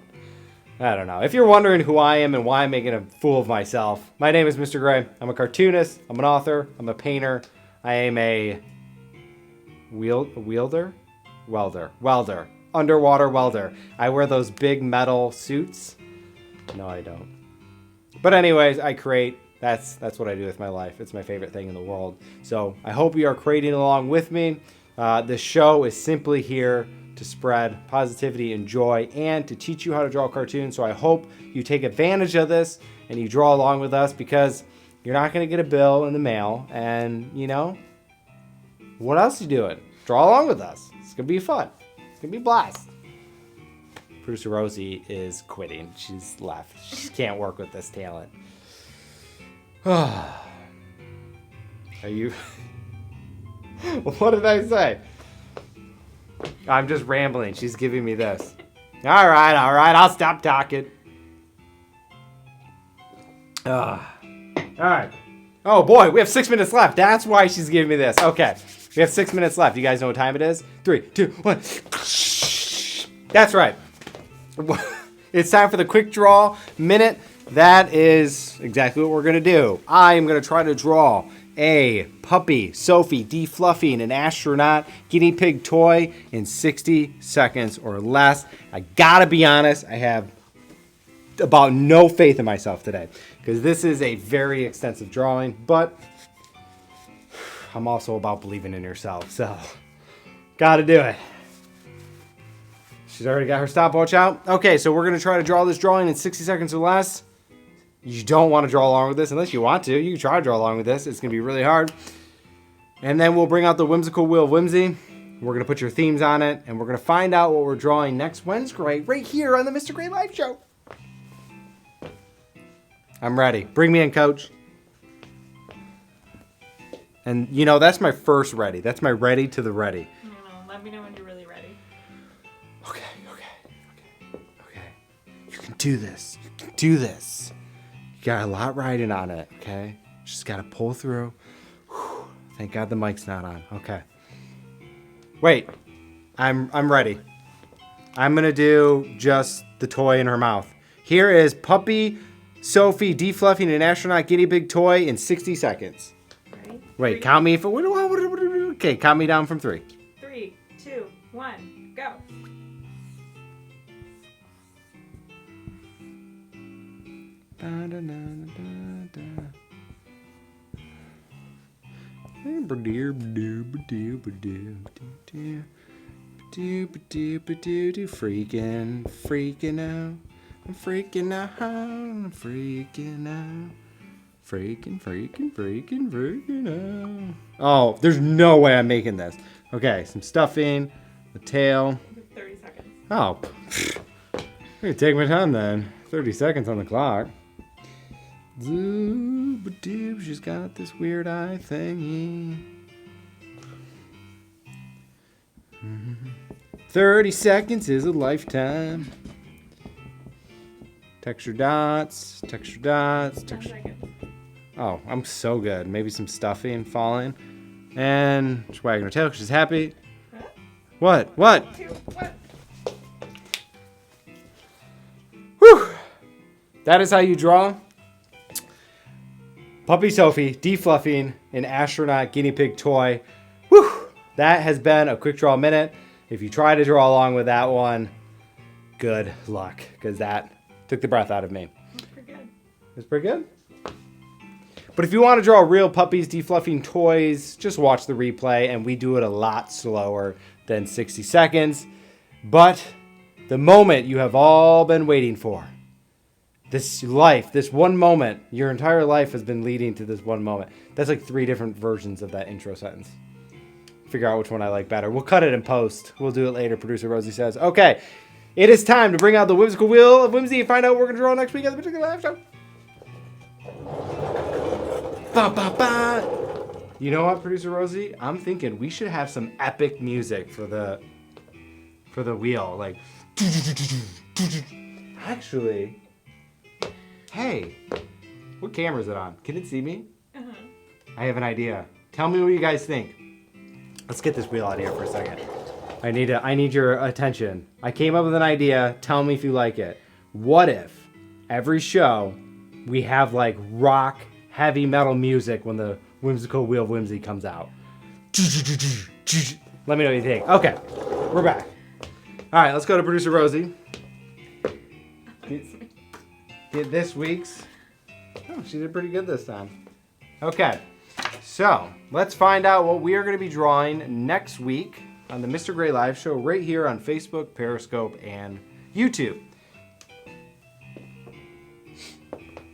I don't know. If you're wondering who I am and why I'm making a fool of myself, my name is Mr. Gray. I'm a cartoonist. I'm an author. I'm a painter. I am a welder. Underwater welder. I wear those big metal suits. No, I don't. But anyways, I create. That's what I do with my life. It's my favorite thing in the world. So I hope you are creating along with me. This show is simply here to spread positivity and joy and to teach you how to draw cartoons. So I hope you take advantage of this and you draw along with us, because you're not going to get a bill in the mail. And, you know, what else are you doing? Draw along with us. It's going to be fun. It's going to be a blast. Producer Rosie is quitting. She's left. She can't work with this talent. Are you... What did I say? I'm just rambling. She's giving me this. All right. I'll stop talking. All right. Oh, boy. We have 6 minutes left. That's why she's giving me this. Okay. We have 6 minutes left. You guys know what time it is? 3, 2, 1. That's right. It's time for the quick draw minute. That is exactly what we're going to do. I am going to try to draw a puppy, Sophie, Defluffing, an astronaut, guinea pig toy in 60 seconds or less. I gotta be honest, I have about no faith in myself today, because this is a very extensive drawing, but I'm also about believing in yourself, so gotta do it. She's already got her stopwatch out. Okay, so we're gonna try to draw this drawing in 60 seconds or less. You don't want to draw along with this unless you want to. You can try to draw along with this. It's going to be really hard. And then we'll bring out the whimsical wheel of whimsy. We're going to put your themes on it. And we're going to find out what we're drawing next Wednesday right here on the Mr. Gray Live Show. I'm ready. Bring me in, coach. And, you know, that's my first ready. That's my ready to the ready. No. Let me know when you're really ready. Okay. You can do this. You got a lot riding on it, okay? Just got to pull through. Whew. Thank God the mic's not on. Okay. Wait. I'm ready. I'm going to do just the toy in her mouth. Here is Puppy, Sophie, Defluffing, an astronaut guinea pig toy in 60 seconds. Ready? Wait, 3, count me for... Okay, count me down from 3. 3, 2, 1, go. Freaking out. I'm freaking out. Oh, there's no way I'm making this. Okay, some stuffing, the tail. 30 seconds. Oh, I'm gonna take my time then. 30 seconds on the clock. She's got this weird eye thingy. 30 seconds is a lifetime. Texture dots. 10 seconds. Oh, I'm so good. Maybe some stuffing falling. And she's wagging her tail because she's happy. What? What? Whew. That is how you draw Puppy Sophie, Defluffing, an Astronaut guinea pig toy. Whew. That has been a quick draw minute. If you try to draw along with that one, good luck, because that took the breath out of me. That's pretty good. It's pretty good. But if you want to draw real puppies defluffing toys, just watch the replay, and we do it a lot slower than 60 seconds. But the moment you have all been waiting for, this life, this one moment, your entire life has been leading to this one moment. That's like 3 different versions of that intro sentence. Figure out which one I like better. We'll cut it in post. We'll do it later, producer Rosie says. Okay, it is time to bring out the whimsical wheel of whimsy and find out what we're going to draw next week on the particular live show. Ba, ba, ba. You know what, producer Rosie? I'm thinking we should have some epic music for the wheel, like. Actually, hey, what camera is it on? Can it see me? Uh-huh. I have an idea. Tell me what you guys think. Let's get this wheel out of here for a second. I need your attention. I came up with an idea. Tell me if you like it. What if every show we have like rock, heavy metal music when the whimsical wheel of whimsy comes out? Let me know what you think. Okay, we're back. All right, let's go to producer Rosie. Get this week's. Oh, she did pretty good this time. Okay, so let's find out what we are going to be drawing next week on the Mr. Gray Live Show right here on Facebook, Periscope, and YouTube.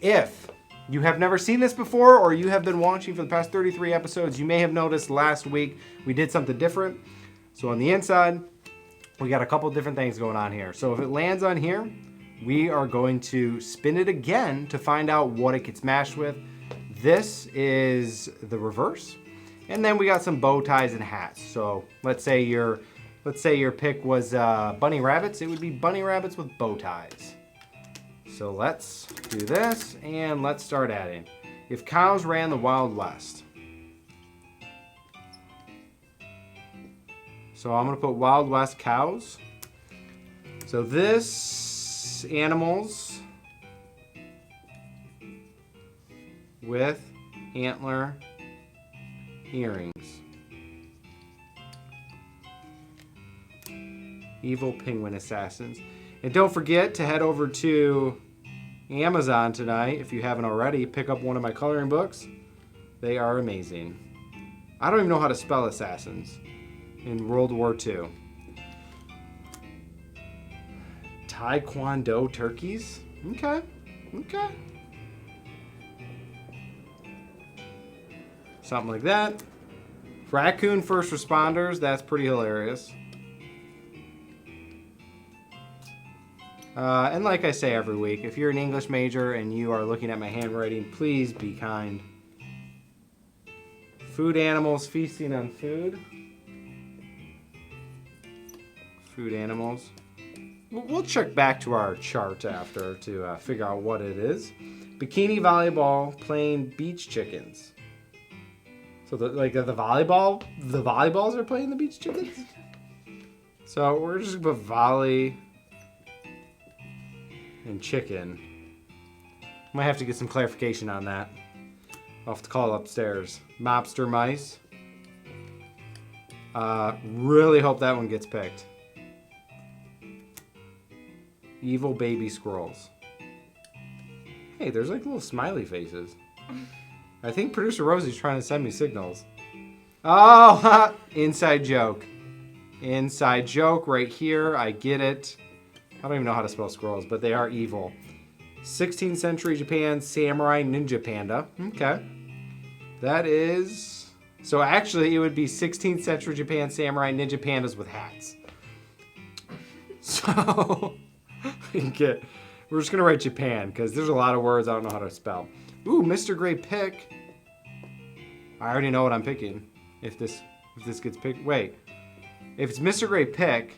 If you have never seen this before or you have been watching for the past 33 episodes, you may have noticed last week we did something different. So on the inside, we got a couple different things going on here. So if it lands on here, we are going to spin it again to find out what it gets mashed with. This is the reverse. And then we got some bow ties and hats. So let's say your pick was bunny rabbits. It would be bunny rabbits with bow ties. So let's do this and let's start adding. If cows ran the Wild West. So I'm gonna put Wild West cows. So this animals with antler earrings. Evil penguin assassins. And don't forget to head over to Amazon tonight if you haven't already. Pick up one of my coloring books. They are amazing. I don't even know how to spell assassins in World War II. Taekwondo turkeys? Okay. Something like that. Raccoon first responders, that's pretty hilarious. And like I say every week, if you're an English major and you are looking at my handwriting, please be kind. Food animals feasting on food. Food animals. We'll check back to our chart after to figure out what it is. Bikini volleyball playing beach chickens. So the volleyballs are playing the beach chickens? So we're just gonna put volley and chicken. Might have to get some clarification on that. I'll have to call upstairs. Mobster mice. Really hope that one gets picked. Evil baby squirrels. Hey, there's like little smiley faces. I think producer Rosie's trying to send me signals. Oh, inside joke. Inside joke right here. I get it. I don't even know how to spell squirrels, but they are evil. 16th century Japan samurai ninja panda. Okay. That is... So actually it would be 16th century Japan samurai ninja pandas with hats. So... Okay. We're just going to write Japan because there's a lot of words I don't know how to spell. Ooh, Mr. Gray pick. I already know what I'm picking. If this gets picked. Wait. If it's Mr. Gray pick,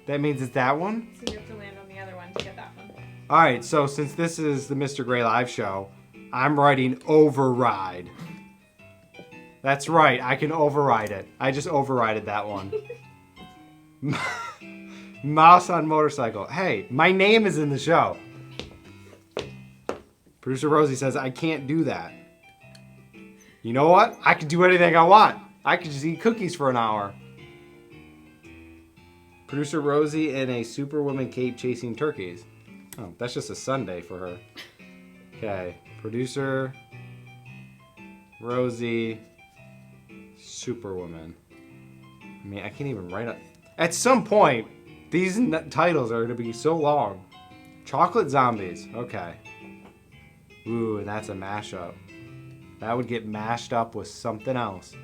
that means it's that one? So you have to land on the other one to get that one. Alright, so since this is the Mr. Gray live show, I'm writing override. That's right, I can override it. I just overrided that one. Mouse on motorcycle. Hey, my name is in the show. Producer Rosie says I can't do that. You know what? I can do anything I want. I could just eat cookies for an hour. Producer Rosie in a superwoman cape chasing turkeys. Oh, that's just a Sunday for her. Okay, producer Rosie, superwoman. I mean, I can't even write it. At some point, these titles are going to be so long. Chocolate zombies. Okay. Ooh, and that's a mashup. That would get mashed up with something else.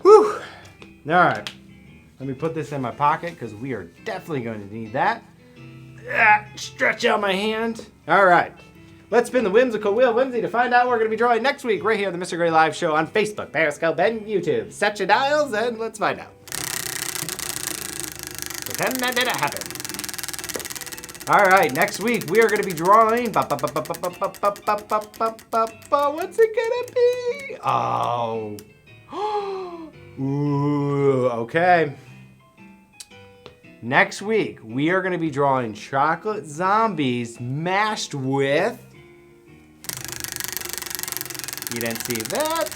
Whew. All right. Let me put this in my pocket because we are definitely going to need that. Stretch out my hand. All right. Let's spin the whimsical wheel, Whimsy, to find out what we're going to be drawing next week right here on the Mr. Gray Live Show on Facebook, Periscope, and YouTube. Set your dials and let's find out. Pretend that didn't happen. All right, next week we are going to be drawing. What's it going to be? Oh. Ooh, okay. Next week we are going to be drawing chocolate zombies mashed with. You didn't see that.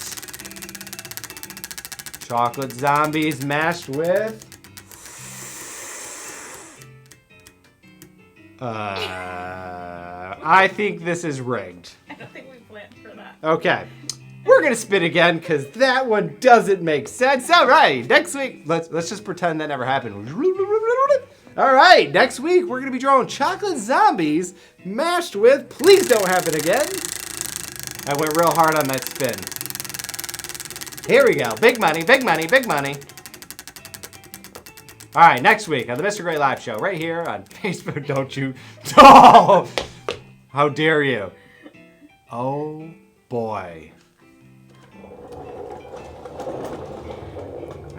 Chocolate zombies mashed with. I think this is rigged. I don't think we planned for that. Okay. We're going to spin again because that one doesn't make sense. All right. Next week, let's just pretend that never happened. All right. Next week, we're going to be drawing chocolate zombies mashed with. Please don't happen again. I went real hard on that spin. Here we go. Big money, big money, big money. All right, next week on the Mr. Gray Live Show, right here on Facebook. Don't you? Oh, how dare you? Oh, boy.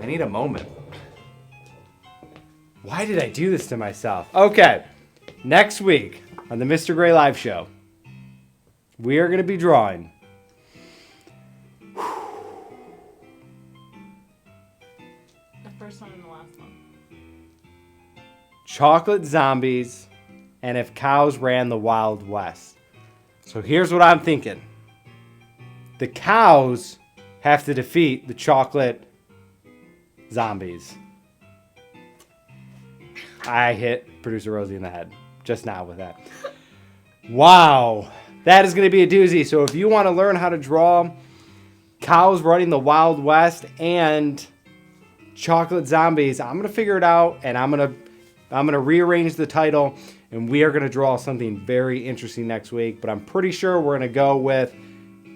I need a moment. Why did I do this to myself? Okay, next week on the Mr. Gray Live Show, we are going to be drawing The first one and the last one. chocolate zombies and if cows ran the Wild West. So here's what I'm thinking. The cows have to defeat the chocolate zombies. I hit producer Rosie in the head just now with that. Wow. That is going to be a doozy. So if you want to learn how to draw cows running the Wild West and chocolate zombies, I'm going to figure it out and I'm going to rearrange the title and we are going to draw something very interesting next week, but I'm pretty sure we're going to go with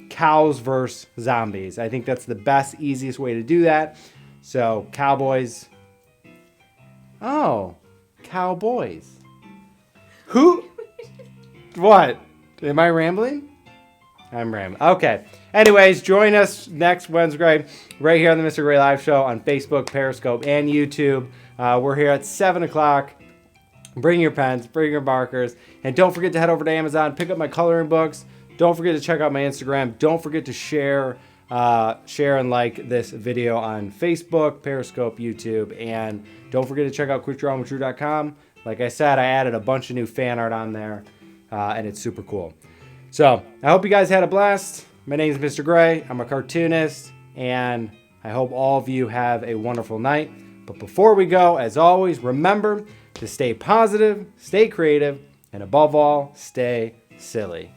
cows versus zombies. I think that's the best, easiest way to do that. So, cowboys. Oh, cowboys. Who? What? Am I rambling? I'm rambling. Okay. Anyways, join us next Wednesday right here on the Mr. Gray Live Show on Facebook, Periscope, and YouTube. We're here at 7 o'clock. Bring your pens, bring your markers, and don't forget to head over to Amazon, pick up my coloring books. Don't forget to check out my Instagram. Don't forget to share and like this video on Facebook, Periscope, YouTube, and don't forget to check out QuickDraw McDrew.com. Like I said, I added a bunch of new fan art on there, and it's super cool. So I hope you guys had a blast. My name is Mr. Gray. I'm a cartoonist, and I hope all of you have a wonderful night. But before we go, as always, remember to stay positive, stay creative, and above all, stay silly.